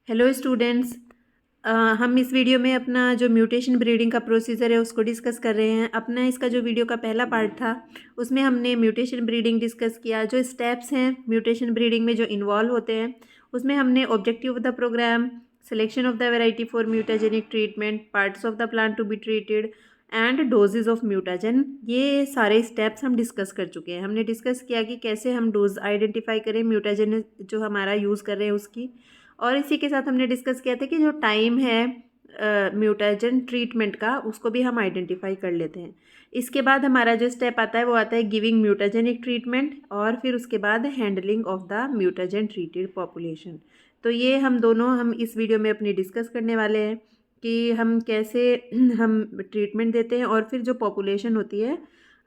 Hello students. हम इस video में अपना जो म्यूटेशन ब्रीडिंग का प्रोसीजर है उसको डिस्कस कर रहे हैं। अपना इसका जो वीडियो का पहला पार्ट था उसमें हमने म्यूटेशन ब्रीडिंग डिस्कस किया। जो स्टेप्स हैं म्यूटेशन ब्रीडिंग में जो इन्वॉल्व होते हैं उसमें हमने objective of the program, selection of the variety for mutagenic treatment, parts of the plant to be treated and doses of mutagen, ये सारे स्टेप्स हम डिस्कस कर चुके हैं। हमने डिस्कस किया कि कैसे हम डोज आइडेंटिफाई करें म्यूटाजन जो हमारा यूज़ कर रहे हैं उसकी, और इसी के साथ हमने डिस्कस किया था कि जो टाइम है म्यूटाजन ट्रीटमेंट का उसको भी हम आइडेंटिफाई कर लेते हैं। इसके बाद हमारा जो स्टेप आता है वो आता है गिविंग म्यूटाजेनिक ट्रीटमेंट, और फिर उसके बाद handling of the mutagen treated population. तो ये हम इस वीडियो में अपनी डिस्कस करने वाले हैं कि हम कैसे हम ट्रीटमेंट देते हैं, और फिर जो पॉपुलेशन होती है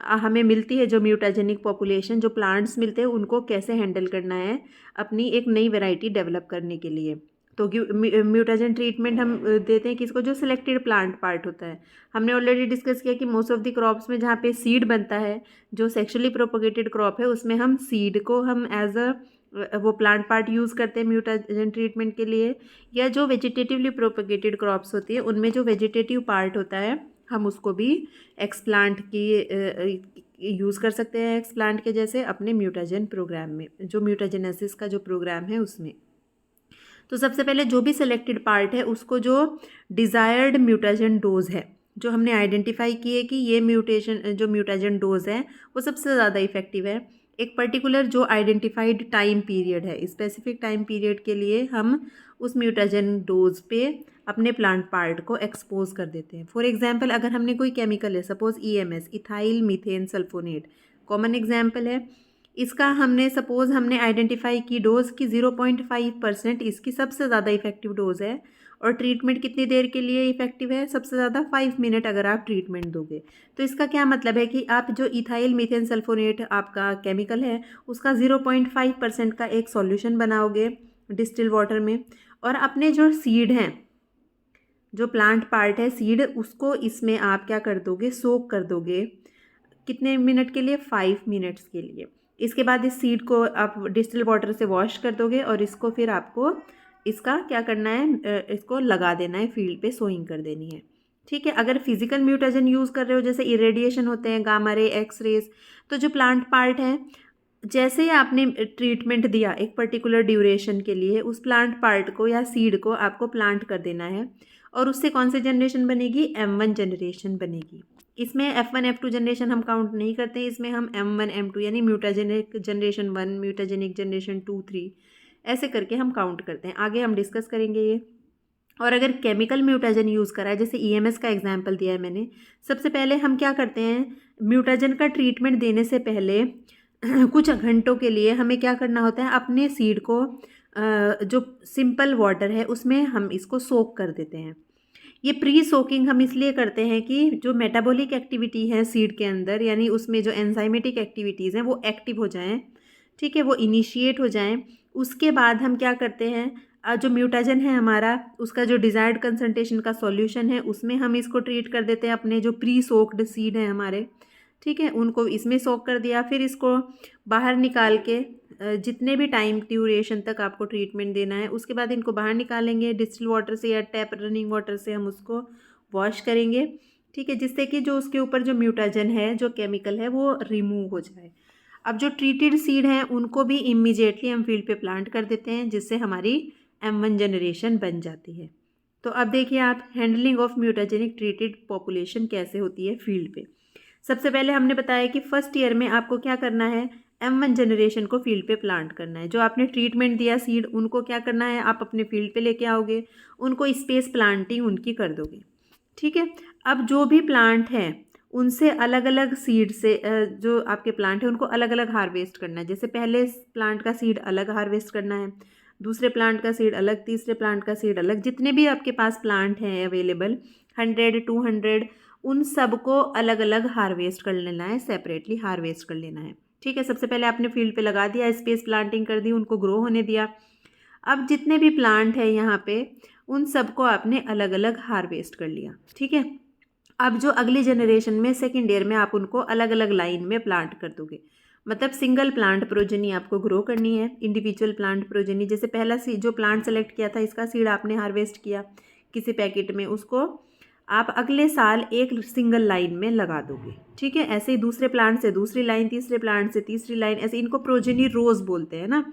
हमें मिलती है, जो म्यूटाजेनिक पॉपुलेशन जो प्लांट्स मिलते हैं उनको कैसे हैंडल करना है अपनी एक नई वैरायटी डेवलप करने के लिए। तो म्यूटाजन ट्रीटमेंट हम देते हैं किसको, जो सिलेक्टेड प्लांट पार्ट होता है। हमने ऑलरेडी डिस्कस किया कि मोस्ट ऑफ द क्रॉप्स में जहाँ पे सीड बनता है, जो सेक्सुअली प्रोपोगेटेड क्रॉप है उसमें हम सीड को हम एज अ वो प्लांट पार्ट यूज़ करते हैं म्यूटाजन ट्रीटमेंट के लिए। या जो वेजिटेटिवली प्रोपोगेटेड क्रॉप्स होती है उनमें जो वेजिटेटिव पार्ट होता है हम उसको भी एक्सप्लांट की यूज़ कर सकते हैं, एक्सप्लांट के जैसे अपने म्यूटाजन प्रोग्राम में, जो म्यूटाजेनेसिस का जो प्रोग्राम है उसमें। तो सबसे पहले जो भी सिलेक्टेड पार्ट है उसको जो डिज़ायर्ड म्यूटाजन डोज है, जो हमने आइडेंटिफाई किए कि ये जो म्यूटाजन डोज है वो सबसे ज़्यादा इफेक्टिव है। एक पर्टिकुलर जो आइडेंटिफाइड टाइम पीरियड है, स्पेसिफिक टाइम पीरियड के लिए हम उस म्यूटाजन डोज पे अपने प्लांट पार्ट को एक्सपोज कर देते हैं। फॉर एग्जांपल अगर हमने कोई केमिकल है, suppose E M S, ethyl methane sulphonate common example है, इसका हमने आइडेंटिफाई की डोज की 0.5% इसकी सबसे ज़्यादा इफेक्टिव डोज है, और ट्रीटमेंट कितनी देर के लिए इफेक्टिव है, सबसे ज़्यादा 5 मिनट अगर आप ट्रीटमेंट दोगे। तो इसका क्या मतलब है कि आप जो इथाइल मीथेन सल्फोनेट आपका केमिकल है उसका 0.5% का एक सॉल्यूशन बनाओगे डिस्टिल वाटर में, और अपने जो सीड हैं, जो प्लांट पार्ट है सीड, उसको इसमें आप क्या कर दोगे, सोक कर दोगे। कितने मिनट के लिए, 5 मिनट्स के लिए। इसके बाद इस सीड को आप डिस्टिल वाटर से वॉश कर दोगे, और इसको फिर आपको इसका क्या करना है, इसको लगा देना है, फील्ड पे सोइंग कर देनी है। ठीक है। अगर फिजिकल म्यूटाजन यूज़ कर रहे हो, जैसे इरेडिएशन होते हैं, गामा रे, एक्स रेज, तो जो प्लांट पार्ट है, जैसे ही आपने ट्रीटमेंट दिया एक पर्टिकुलर ड्यूरेशन के लिए, उस प्लांट पार्ट को या सीड को आपको प्लांट कर देना है, और उससे कौन सी जनरेशन बनेगी, M1 जनरेशन बनेगी। इसमें F1 F2 जनरेशन हम काउंट नहीं करते, इसमें हम M1 M2 यानी म्यूटाजेनिक जनरेशन 1, म्यूटाजेनिक जनरेशन 2, 3 ऐसे करके हम काउंट करते हैं। आगे हम डिस्कस करेंगे ये। और अगर केमिकल म्यूटाजन यूज़ करा है, जैसे EMS का एग्जांपल दिया है मैंने, सबसे पहले हम क्या करते हैं, म्यूटाजन का ट्रीटमेंट देने से पहले कुछ घंटों के लिए हमें क्या करना होता है, अपने सीड को जो सिंपल वाटर है उसमें हम इसको सोक कर देते हैं। ये प्री सोकिंग हम इसलिए करते हैं कि जो मेटाबॉलिक एक्टिविटी है सीड के अंदर, यानी उसमें जो एंजाइमेटिक एक्टिविटीज़ हैं वो एक्टिव हो जाएं, ठीक है, वो इनिशिएट हो जाएं। उसके बाद हम क्या करते हैं, जो म्यूटाजन है हमारा, उसका जो डिज़ायर्ड कंसंट्रेशन का सॉल्यूशन है उसमें हम इसको ट्रीट कर देते हैं। अपने जो प्री सोक्ड सीड हैं हमारे, ठीक है, उनको इसमें सोक कर दिया, फिर इसको बाहर निकाल के जितने भी टाइम ड्यूरेशन तक आपको ट्रीटमेंट देना है उसके बाद इनको बाहर निकालेंगे डिस्टिल वाटर से या टैप रनिंग वाटर से, हम उसको वॉश करेंगे, ठीक है, जिससे कि जो उसके ऊपर जो म्यूटाजन है, जो केमिकल है, वो रिमूव हो जाए। अब जो ट्रीटेड सीड हैं उनको भी इमीडिएटली हम फील्ड पे प्लांट कर देते हैं, जिससे हमारी M1 जनरेशन बन जाती है। तो अब देखिए आप, handling of mutagenic treated population कैसे होती है फील्ड पे। सबसे पहले हमने बताया कि फर्स्ट ईयर में आपको क्या करना है, M1 जनरेशन को फील्ड पे प्लांट करना है। जो आपने ट्रीटमेंट दिया सीड, उनको क्या करना है, आप अपने फील्ड पे लेके आओगे, उनको स्पेस प्लांटिंग उनकी कर दोगे, ठीक है। अब जो भी प्लांट हैं उनसे अलग अलग सीड से जो आपके प्लांट हैं उनको अलग अलग हार्वेस्ट करना है। जैसे पहले प्लांट का सीड अलग हार्वेस्ट करना है, दूसरे प्लांट का सीड अलग, तीसरे प्लांट का सीड अलग, जितने भी आपके पास प्लांट हैं अवेलेबल 100, 200, उन सबको अलग अलग हार्वेस्ट कर लेना है, सेपरेटली हार्वेस्ट कर लेना है, ठीक है। सबसे पहले आपने फील्ड पे लगा दिया, स्पेस प्लांटिंग कर दी, उनको ग्रो होने दिया। अब जितने भी प्लांट है यहाँ पे उन सबको आपने अलग अलग हार्वेस्ट कर लिया, ठीक है। अब जो अगली जनरेशन में सेकेंड ईयर में आप उनको अलग अलग लाइन में प्लांट कर दोगे। मतलब सिंगल प्लांट प्रोजेनी आपको ग्रो करनी है, इंडिविजुअल प्लांट प्रोजेनी। जैसे पहला जो प्लांट सेलेक्ट किया था, इसका सीड आपने हार्वेस्ट किया किसी पैकेट में, उसको आप अगले साल एक सिंगल लाइन में लगा दोगे, ठीक है। ऐसे ही दूसरे प्लांट से दूसरी लाइन, तीसरे प्लांट से तीसरी लाइन, ऐसे इनको प्रोजेनी रोज बोलते हैं ना।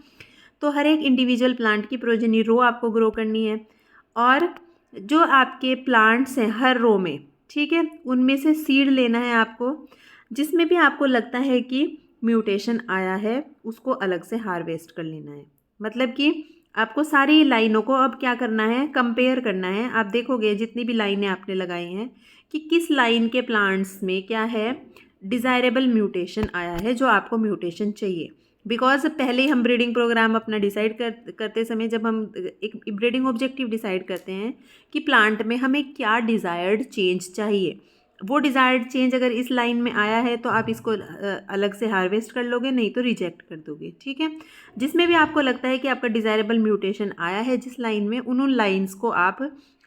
तो हर एक इंडिविजुअल प्लांट की प्रोजेनी रो आपको ग्रो करनी है, और जो आपके प्लांट्स हैं हर रो में, ठीक है, उनमें से सीड लेना है आपको। जिसमें भी आपको लगता है कि म्यूटेशन आया है, उसको अलग से हार्वेस्ट कर लेना है। मतलब कि आपको सारी लाइनों को अब क्या करना है, कंपेयर करना है। आप देखोगे जितनी भी लाइनें आपने लगाई हैं कि किस लाइन के प्लांट्स में क्या है, डिज़ायरेबल म्यूटेशन आया है, जो आपको म्यूटेशन चाहिए। बिकॉज पहले ही हम ब्रीडिंग प्रोग्राम अपना डिसाइड करते समय, जब हम एक ब्रीडिंग ऑब्जेक्टिव डिसाइड करते हैं कि प्लांट में हमें क्या डिज़ायर्ड चेंज चाहिए, वो डिज़ायर्ड चेंज अगर इस लाइन में आया है तो आप इसको अलग से हार्वेस्ट कर लोगे, नहीं तो रिजेक्ट कर दोगे, ठीक है। जिसमें भी आपको लगता है कि आपका डिज़ायरेबल म्यूटेशन आया है जिस लाइन में, उन लाइन्स को आप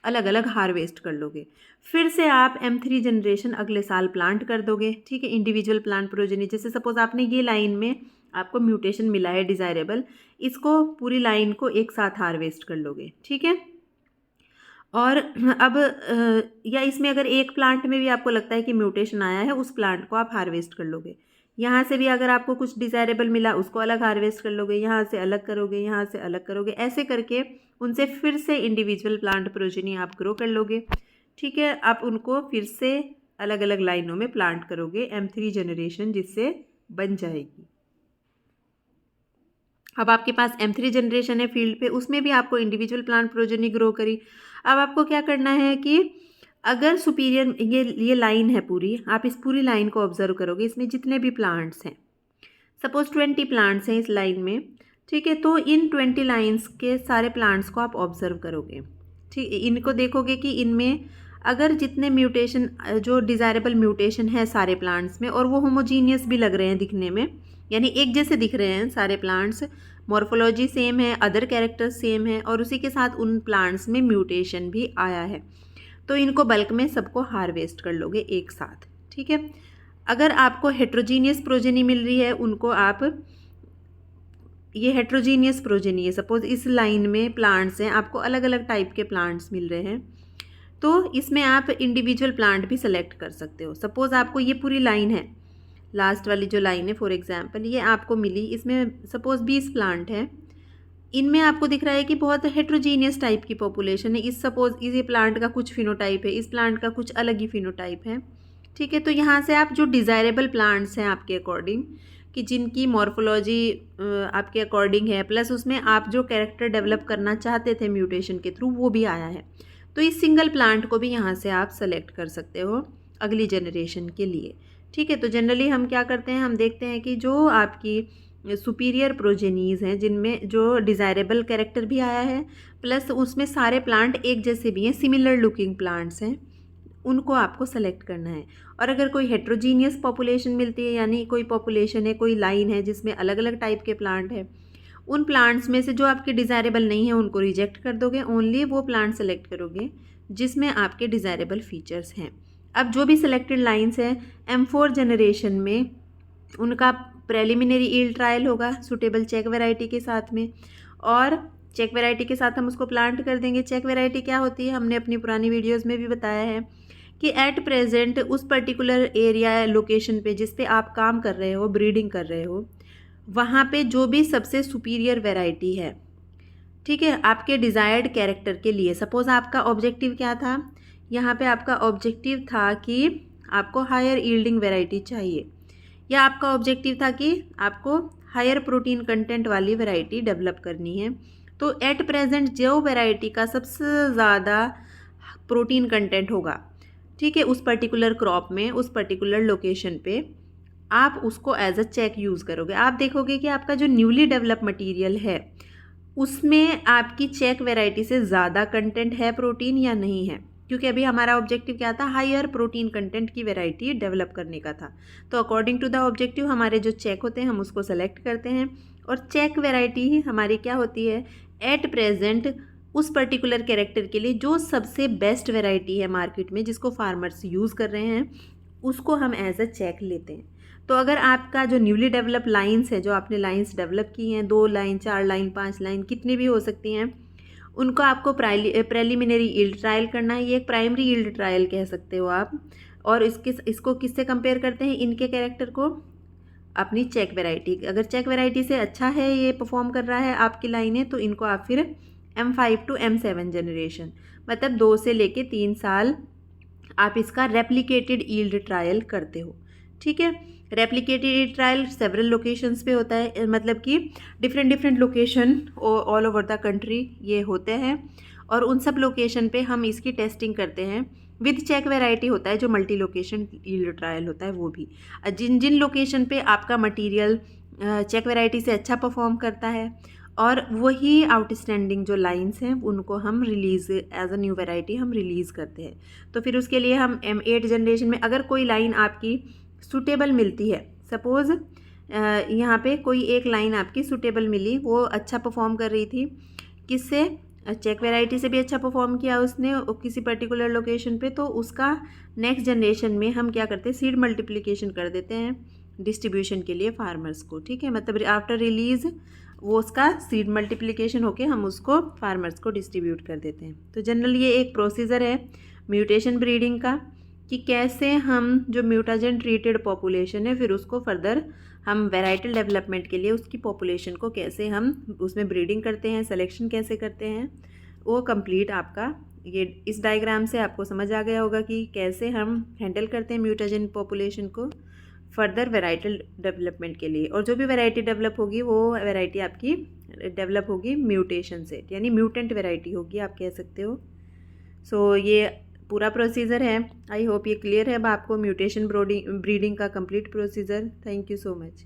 अलग अलग हार्वेस्ट कर लोगे। फिर से आप M3 जनरेशन अगले साल प्लांट कर दोगे, ठीक है, इंडिविजुअल प्लांट प्रोजेनी। जैसे सपोज आपने ये लाइन में आपको म्यूटेशन मिला है डिज़ायरेबल, इसको पूरी लाइन को एक साथ हार्वेस्ट कर लोगे, ठीक है। और अब या इसमें अगर एक प्लांट में भी आपको लगता है कि म्यूटेशन आया है, उस प्लांट को आप हार्वेस्ट कर लोगे। यहाँ से भी अगर आपको कुछ डिज़ायरेबल मिला, उसको अलग हार्वेस्ट कर लोगे, यहाँ से अलग करोगे, यहाँ से अलग करोगे, ऐसे करके उनसे फिर से इंडिविजुअल प्लांट प्रोजेनी आप ग्रो कर लोगे, ठीक है। आप उनको फिर से अलग अलग लाइनों में प्लांट करोगे, M3 जनरेशन जिससे बन जाएगी। अब आपके पास M3 जनरेशन है फील्ड पे, उसमें भी आपको इंडिविजुअल प्लांट प्रोजेनी ग्रो करी। अब आपको क्या करना है कि अगर सुपीरियर ये लाइन है पूरी, आप इस पूरी लाइन को ऑब्जर्व करोगे, इसमें जितने भी प्लांट्स हैं, सपोज 20 प्लांट्स हैं इस लाइन में, ठीक है। तो इन 20 लाइन्स के सारे प्लांट्स को आप ऑब्जर्व करोगे, ठीक, इनको देखोगे कि इनमें अगर जितने म्यूटेशन, जो डिज़ायरेबल म्यूटेशन है सारे प्लांट्स में, और वो होमोजीनियस भी लग रहे हैं दिखने में, यानी एक जैसे दिख रहे हैं सारे प्लांट्स, मॉर्फोलॉजी सेम है, अदर कैरेक्टर्स सेम है, और उसी के साथ उन प्लांट्स में म्यूटेशन भी आया है, तो इनको बल्क में सबको हार्वेस्ट कर लोगे एक साथ, ठीक है। अगर आपको हेट्रोजीनियस प्रोजेनी मिल रही है, उनको आप, ये हेट्रोजीनियस प्रोजेनी है, सपोज इस लाइन में प्लांट्स हैं, आपको अलग अलग टाइप के प्लांट्स मिल रहे हैं, तो इसमें आप इंडिविजुअल प्लांट भी सेलेक्ट कर सकते हो। सपोज आपको ये पूरी लाइन है, लास्ट वाली जो लाइन है फॉर एग्जांपल, ये आपको मिली, इसमें सपोज 20 प्लांट है, इनमें आपको दिख रहा है कि बहुत हेट्रोजीनियस टाइप की पॉपुलेशन है। इस सपोज इस प्लांट का कुछ फिनोटाइप है, इस प्लांट का कुछ अलग ही फिनोटाइप है, ठीक है। तो यहाँ से आप जो डिज़ायरेबल प्लांट्स हैं आपके अकॉर्डिंग, कि जिनकी मॉर्फोलॉजी आपके अकॉर्डिंग है, प्लस उसमें आप जो कैरेक्टर डेवलप करना चाहते थे म्यूटेशन के थ्रू, वो भी आया है, तो इस सिंगल प्लांट को भी यहाँ से आप सेलेक्ट कर सकते हो अगली जनरेशन के लिए, ठीक है। तो जनरली हम क्या करते हैं, हम देखते हैं कि जो आपकी सुपीरियर प्रोजेनीज़ हैं, जिनमें जो डिज़ायरेबल कैरेक्टर भी आया है, प्लस उसमें सारे प्लांट एक जैसे भी हैं, सिमिलर लुकिंग प्लांट्स हैं, उनको आपको सेलेक्ट करना है। और अगर कोई हेट्रोजीनियस पॉपुलेशन मिलती है, यानी कोई पॉपुलेशन है, कोई लाइन है जिसमें अलग अलग टाइप के प्लांट हैं, उन प्लांट्स में से जो आपके डिज़ायरेबल नहीं है उनको रिजेक्ट कर दोगे, ओनली वो प्लांट सेलेक्ट करोगे जिसमें आपके डिज़ायरेबल फीचर्स हैं। अब जो भी सिलेक्टेड लाइन्स हैं, M4 जनरेशन में उनका प्रेलिमिनरी ईल्ड ट्रायल होगा सूटेबल चेक वैरायटी के साथ में, और चेक वैरायटी के साथ हम उसको प्लांट कर देंगे। चेक वैरायटी क्या होती है, हमने अपनी पुरानी वीडियोज़ में भी बताया है कि एट प्रेजेंट उस पर्टिकुलर एरिया लोकेशन पे जिस पे आप काम कर रहे हो, ब्रीडिंग कर रहे हो, वहाँ पे जो भी सबसे सुपीरियर वैरायटी है, ठीक है, आपके डिज़ायर्ड कैरेक्टर के लिए। सपोज़ आपका ऑब्जेक्टिव क्या था, यहाँ पे आपका ऑब्जेक्टिव था कि आपको हायर यील्डिंग वैरायटी चाहिए, या आपका ऑब्जेक्टिव था कि आपको हायर प्रोटीन कंटेंट वाली वैरायटी डेवलप करनी है। तो एट प्रेजेंट जो वैरायटी का सबसे ज़्यादा प्रोटीन कंटेंट होगा, ठीक है, उस पर्टिकुलर क्रॉप में, उस पर्टिकुलर लोकेशन पे, आप उसको एज अ चेक यूज़ करोगे। आप देखोगे कि आपका जो न्यूली डेवलप मटेरियल है उसमें आपकी चेक वैरायटी से ज़्यादा कंटेंट है प्रोटीन या नहीं है, क्योंकि अभी हमारा ऑब्जेक्टिव क्या था, हायर प्रोटीन कंटेंट की वैरायटी डेवलप करने का था। तो अकॉर्डिंग टू द ऑब्जेक्टिव हमारे जो चेक होते हैं हम उसको सेलेक्ट करते हैं, और चेक वैरायटी ही हमारी क्या होती है, एट प्रेजेंट उस पर्टिकुलर कैरेक्टर के लिए जो सबसे बेस्ट वैरायटी है मार्केट में, जिसको फार्मर्स यूज़ कर रहे हैं, उसको हम एज अ चेक लेते हैं। तो अगर आपका जो न्यूली डेवलप लाइन्स है, जो आपने लाइन्स डेवलप की हैं, 2 लाइन, 4 लाइन, 5 लाइन, कितनी भी हो सकती हैं, उनको आपको प्रेलिमिनरी यील्ड ट्रायल करना है। ये एक प्राइमरी यील्ड ट्रायल कह सकते हो आप। और इसको किससे कंपेयर करते हैं, इनके कैरेक्टर को अपनी चेक वैरायटी। अगर चेक वैरायटी से अच्छा है, ये परफॉर्म कर रहा है आपकी लाइनें, तो इनको आप फिर M5 to M7 जनरेशन, मतलब 2 से लेके 3 साल आप इसका रेप्लिकेटेड यील्ड ट्रायल करते हो। ठीक है, replicated yield trial several locations पे होता है, मतलब कि different location all over the country ये होते हैं, और उन सब लोकेशन पे हम इसकी टेस्टिंग करते हैं। विद चेक वैरायटी होता है जो मल्टी लोकेशन यील्ड ट्रायल होता है वो भी। जिन जिन लोकेशन पे आपका मटीरियल चेक वैरायटी से अच्छा परफॉर्म करता है, और वही आउटस्टैंडिंग जो लाइंस हैं उनको हम release as a new variety हम रिलीज़ करते हैं। तो फिर उसके लिए हम M8 जनरेशन में अगर कोई लाइन आपकी सूटेबल मिलती है, सपोज़ यहाँ पे कोई एक लाइन आपकी सूटेबल मिली, वो अच्छा परफॉर्म कर रही थी, किससे, चेक वैरायटी से भी अच्छा परफॉर्म किया उसने किसी पर्टिकुलर लोकेशन पे, तो उसका नेक्स्ट जनरेशन में हम क्या करते हैं, सीड मल्टीप्लिकेशन कर देते हैं डिस्ट्रीब्यूशन के लिए फार्मर्स को। ठीक है, मतलब आफ्टर रिलीज़ वो उसका सीड मल्टीप्लिकेशन होके हम उसको फार्मर्स को डिस्ट्रीब्यूट कर देते हैं। तो जनरल ये एक प्रोसीजर है म्यूटेशन ब्रीडिंग का, कि कैसे हम जो म्यूटाजन ट्रीटेड पॉपुलेशन है फिर उसको फर्दर हम वैराइटल डेवलपमेंट के लिए उसकी पॉपुलेशन को कैसे हम उसमें ब्रीडिंग करते हैं, सिलेक्शन कैसे करते हैं, वो कंप्लीट आपका ये इस डायग्राम से आपको समझ आ गया होगा कि कैसे हम हैंडल करते हैं म्यूटाजन पॉपुलेशन को फर्दर वैराइटल डेवलपमेंट के लिए। और जो भी वैरायटी डेवलप होगी वो वैरायटी आपकी डेवलप होगी म्यूटेशन से, यानी म्यूटेंट वैरायटी होगी आप कह सकते हो। सो ये पूरा प्रोसीजर है। आई होप ये क्लियर है अब आपको म्यूटेशन ब्रीडिंग का complete procedure. Thank you so much.